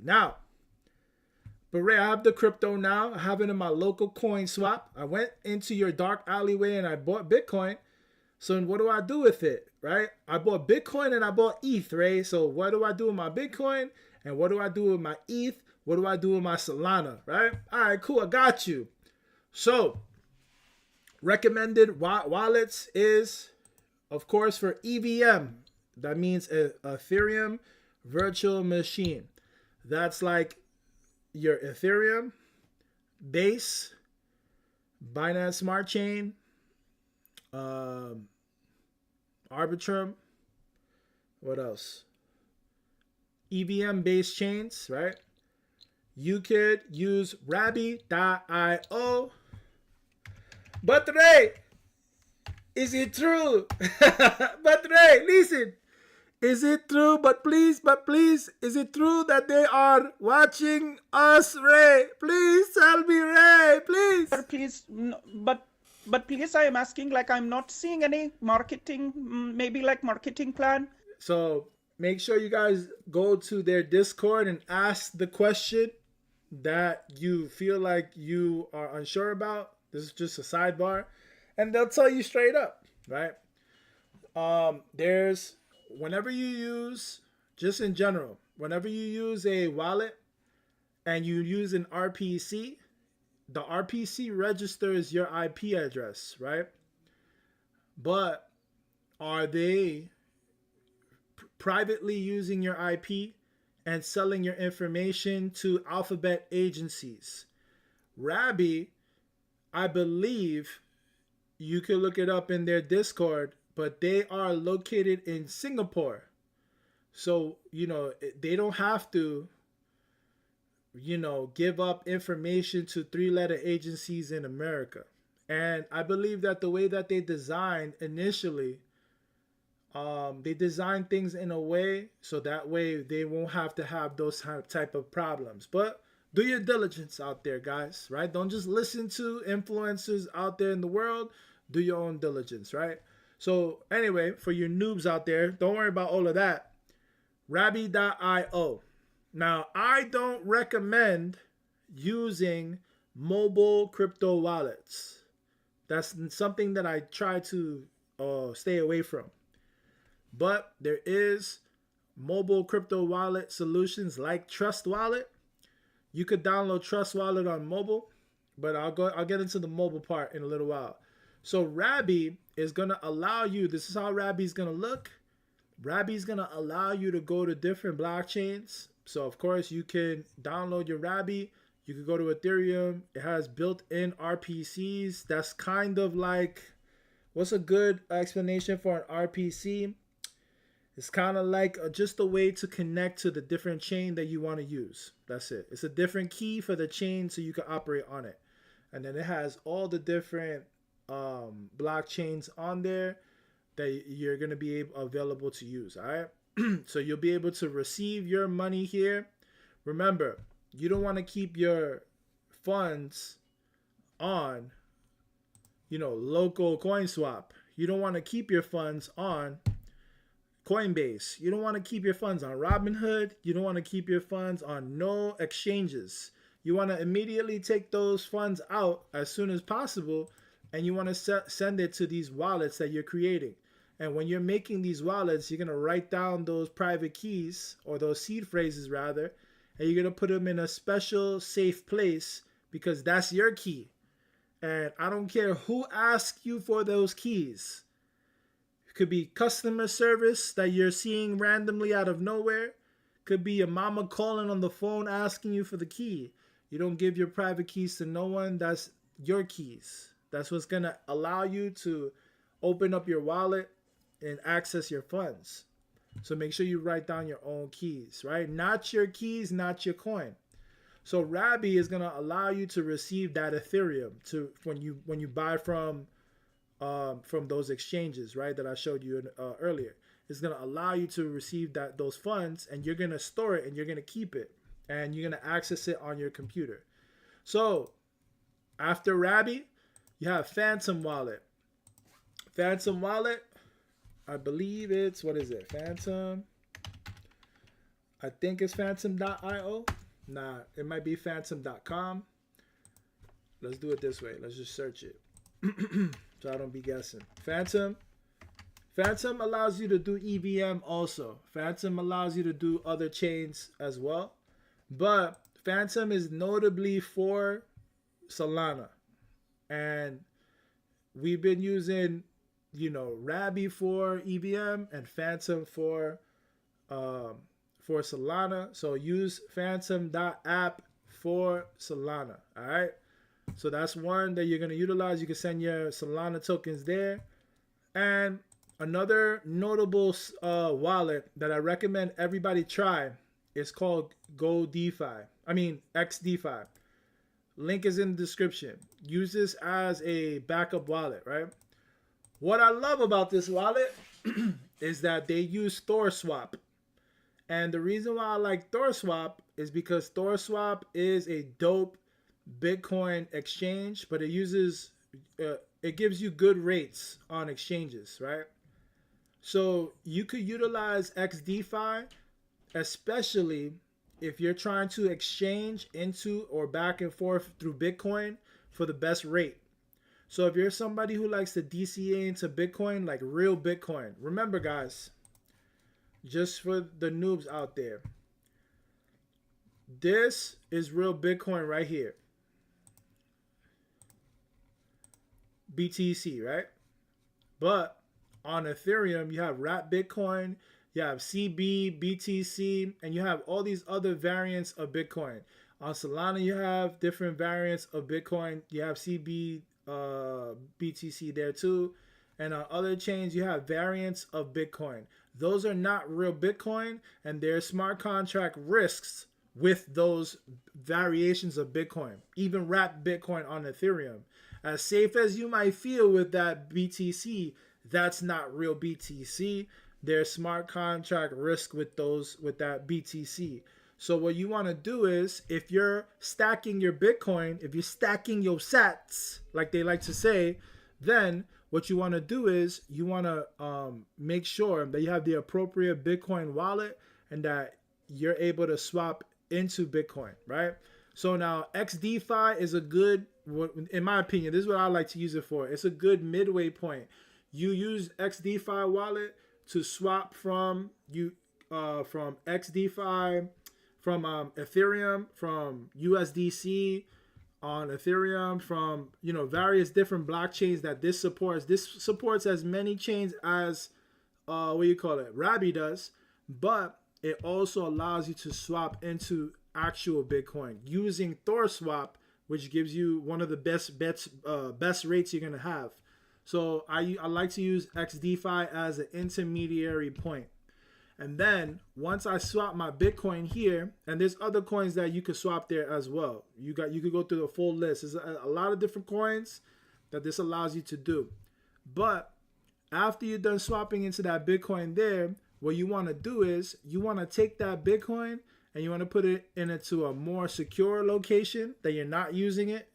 Now, but Ray, I have the crypto now. I have it in my local coin swap. I went into your dark alleyway and I bought Bitcoin. So what do I do with it, right? I bought Bitcoin and I bought ETH, right? So what do I do with my Bitcoin? And what do I do with my ETH? What do I do with my Solana, right? All right, cool. I got you. So recommended wallets is, of course, for EVM. That means Ethereum Virtual Machine. That's like your Ethereum, Base, Binance Smart Chain, Arbitrum. What else? EVM based chains, right? You could use Rabby.io. But Ray, is it true? But Ray, listen. Is it true? But please, is it true that they are watching us, Ray? Please tell me, Ray, please. Please, no, but please, I am asking, like, I'm not seeing any marketing, maybe like marketing plan. So make sure you guys go to their Discord and ask the question that you feel like you are unsure about. This is just a sidebar, and they'll tell you straight up, right? There's whenever you use, just in general, whenever you use a wallet and you use an RPC, the RPC registers your IP address, right? But are they privately using your IP and selling your information to alphabet agencies? Rabby, I believe, you can look it up in their Discord, but they are located in Singapore. So, they don't have to, give up information to three-letter agencies in America. And I believe that the way that they designed initially, they designed things in a way so that way they won't have to have those type of problems. But do your diligence out there, guys, right? Don't just listen to influencers out there in the world. Do your own diligence, right? So anyway, for you noobs out there, don't worry about all of that. Rabby.io. Now, I don't recommend using mobile crypto wallets. That's something that I try to stay away from. But there is mobile crypto wallet solutions like Trust Wallet. You could download Trust Wallet on mobile, but I'll get into the mobile part in a little while. So Rabby is going to allow you, this is how Rabby's going to look. Rabby's going to allow you to go to different blockchains. So of course you can download your Rabby. You can go to Ethereum. It has built-in RPCs. That's kind of like, what's a good explanation for an RPC? It's kind of like just a way to connect to the different chain that you want to use. That's it. It's a different key for the chain so you can operate on it. And then it has all the different blockchains on there that you're going to be available to use. All right. So you'll be able to receive your money here. Remember, you don't want to keep your funds on, local coin swap. You don't want to keep your funds on Coinbase. You don't want to keep your funds on Robinhood. You don't want to keep your funds on no exchanges. You want to immediately take those funds out as soon as possible, and you want to send it to these wallets that you're creating. And when you're making these wallets, you're going to write down those private keys, or those seed phrases rather, and you're going to put them in a special safe place because that's your key. And I don't care who asks you for those keys. It could be customer service that you're seeing randomly out of nowhere. Could be your mama calling on the phone asking you for the key. You don't give your private keys to no one. That's your keys. That's what's going to allow you to open up your wallet and access your funds. So make sure you write down your own keys, right? Not your keys, not your coin. So Rabby is going to allow you to receive that Ethereum to when you buy from those exchanges, right, that I showed you earlier. It's going to allow you to receive those funds, and you're going to store it and you're going to keep it, and you're going to access it on your computer. So after Rabby, you have Fantom Wallet. Fantom Wallet, I believe it's, what is it? Fantom. I think it's Fantom.io. Nah, it might be Fantom.com. Let's do it this way. Let's just search it. So I don't be guessing. Fantom allows you to do EVM also. Fantom allows you to do other chains as well. But Fantom is notably for Solana. And we've been using, Rabby for EVM and Fantom for Solana. So use Fantom.app for Solana. All right. So that's one that you're going to utilize. You can send your Solana tokens there. And another notable wallet that I recommend everybody try is called XDEFI. Link is in the description. Use this as a backup wallet, right? What I love about this wallet is that they use ThorSwap. And the reason why I like ThorSwap is because ThorSwap is a dope Bitcoin exchange, but it uses it gives you good rates on exchanges, right? So you could utilize XDEFI, especially if you're trying to exchange into or back and forth through Bitcoin for the best rate. So if you're somebody who likes to DCA into Bitcoin, like real Bitcoin, remember guys, just for the noobs out there, this is real Bitcoin right here. BTC, right? But on Ethereum, you have wrap Bitcoin, you have CB, BTC, and you have all these other variants of Bitcoin. On Solana, you have different variants of Bitcoin. You have CB, BTC there too. And on other chains, you have variants of Bitcoin. Those are not real Bitcoin, and there's smart contract risks with those variations of Bitcoin. Even wrap Bitcoin on Ethereum. As safe as you might feel with that BTC, that's not real BTC. There's smart contract risk with that BTC. So what you want to do is, if you're stacking your Bitcoin, if you're stacking your sats, like they like to say, then what you want to do is you want to make sure that you have the appropriate Bitcoin wallet and that you're able to swap into Bitcoin, right? So now XDEFI is a good, in my opinion, this is what I like to use it for. It's a good midway point. You use XDEFI wallet to swap from XDEFI, from Ethereum, from USDC on Ethereum, from various different blockchains that this supports. This supports as many chains as Rabby does, but it also allows you to swap into actual Bitcoin using ThorSwap, which gives you one of the best rates you're gonna have. So I like to use XDEFI as an intermediary point. And then once I swap my Bitcoin here, and there's other coins that you could swap there as well. You could go through the full list. There's a lot of different coins that this allows you to do. But after you're done swapping into that Bitcoin there, what you want to do is you want to take that Bitcoin and you want to put it into a more secure location that you're not using it.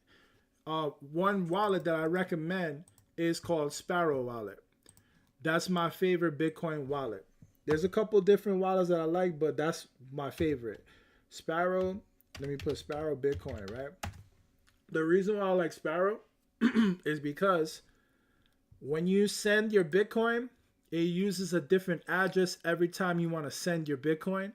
One wallet that I recommend is called SPARROW wallet. That's my favorite Bitcoin wallet. There's a couple different wallets that I like, but that's my favorite. SPARROW, let me put SPARROW Bitcoin, right? The reason why I like SPARROW is because when you send your Bitcoin, it uses a different address every time you want to send your Bitcoin.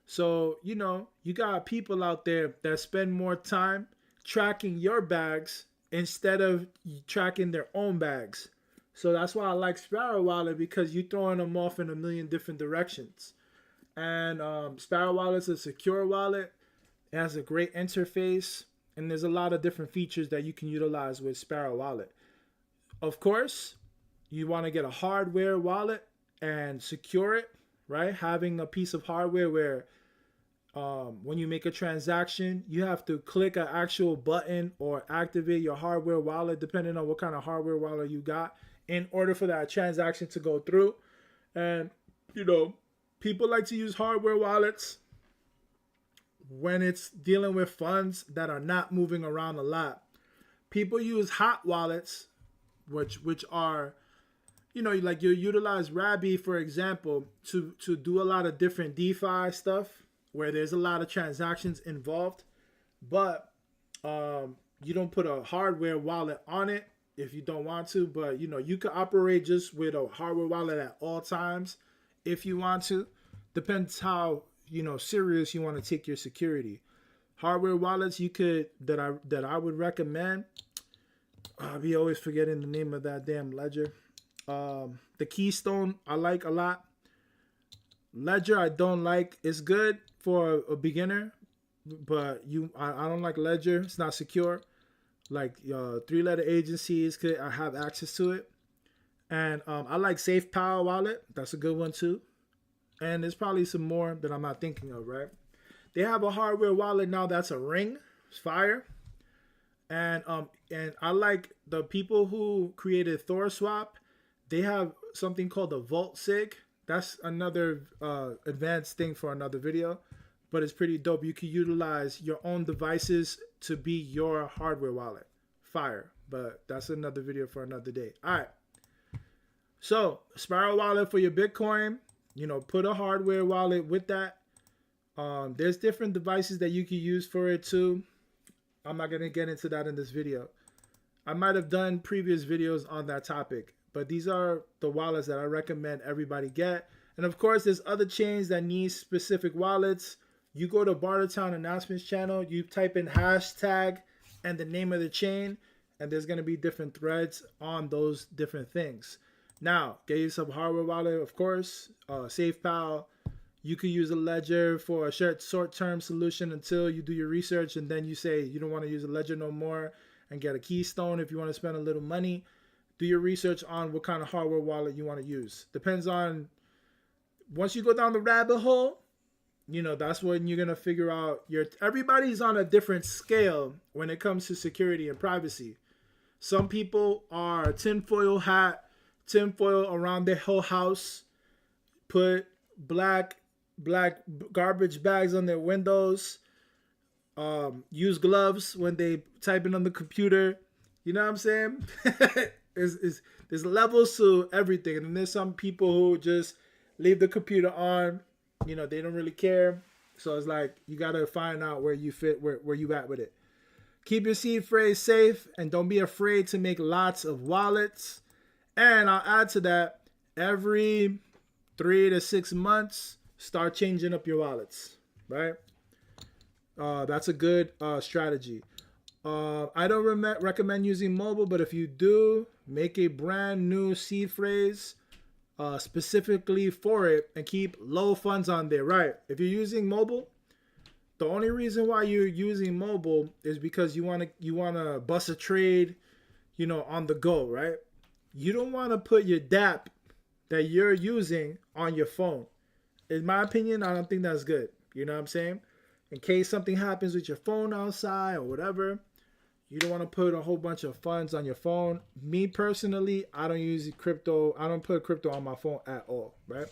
So, you got people out there that spend more time tracking your bags instead of tracking their own bags. So that's why I like SPARROW wallet, because you're throwing them off in a million different directions. And SPARROW wallet is a secure wallet. It has a great interface, and there's a lot of different features that you can utilize with SPARROW wallet. Of course, you want to get a hardware wallet and secure it, right? Having a piece of hardware where when you make a transaction, you have to click an actual button or activate your hardware wallet, depending on what kind of hardware wallet you got, in order for that transaction to go through. And, people like to use hardware wallets when it's dealing with funds that are not moving around a lot. People use hot wallets, which are, like you utilize Rabby, for example, to do a lot of different DeFi stuff. where there's a lot of transactions involved, but you don't put a hardware wallet on it if you don't want to. But you know, you can operate just with a hardware wallet at all times if you want to. Depends how, you know, serious you want to take your security. Hardware wallets you could that I would recommend. I'll be always forgetting the name of that damn ledger. The Keystone I like a lot. Ledger I don't like. It's good for a beginner, but I don't like Ledger. It's not secure. Like 3-letter agencies could I have access to it. And I like SafePower wallet. That's a good one too. And there's probably some more that I'm not thinking of, right? They have a hardware wallet now that's a ring. It's fire. And I like the people who created ThorSwap. They have something called the Vault Sig. That's another advanced thing for another video, but it's pretty dope. You can utilize your own devices to be your hardware wallet. Fire. But that's another video for another day. All right. So Sparrow wallet for your Bitcoin. You know, put a hardware wallet with that. There's different devices that you can use for it too. I'm not going to get into that in this video. I might have done previous videos on that topic, but these are the wallets that I recommend everybody get. And of course, there's other chains that need specific wallets. You go to Bartertown Announcements channel, you type in hashtag and the name of the chain, and there's going to be different threads on those different things. Now, get you some hardware wallet, of course, SafePal. You could use a Ledger for a short-term solution until you do your research, and then you say you don't want to use a Ledger no more, and get a Keystone if you want to spend a little money. Do your research on what kind of hardware wallet you want to use. Depends on, once you go down the rabbit hole, you know, that's when you're going to figure out everybody's on a different scale when it comes to security and privacy. Some people are tinfoil around their whole house, put black garbage bags on their windows, use gloves when they type in on the computer. You know what I'm saying? There's levels to everything. And then there's some people who just leave the computer on. You know, they don't really care. So it's like, you got to find out where you fit, where you at with it. Keep your seed phrase safe and don't be afraid to make lots of wallets. And I'll add to that, every 3 to 6 months, start changing up your wallets, right? That's a good strategy. I don't recommend using mobile, but if you do, make a brand new seed phrase specifically for it and keep low funds on there, right? If you're using mobile, the only reason why you're using mobile is because you want to bust a trade, you know, on the go, right? You don't want to put your DApp that you're using on your phone. In my opinion, I don't think that's good. You know what I'm saying? In case something happens with your phone outside or whatever, you don't want to put a whole bunch of funds on your phone. Me personally, I don't use crypto. I don't put crypto on my phone at all, right?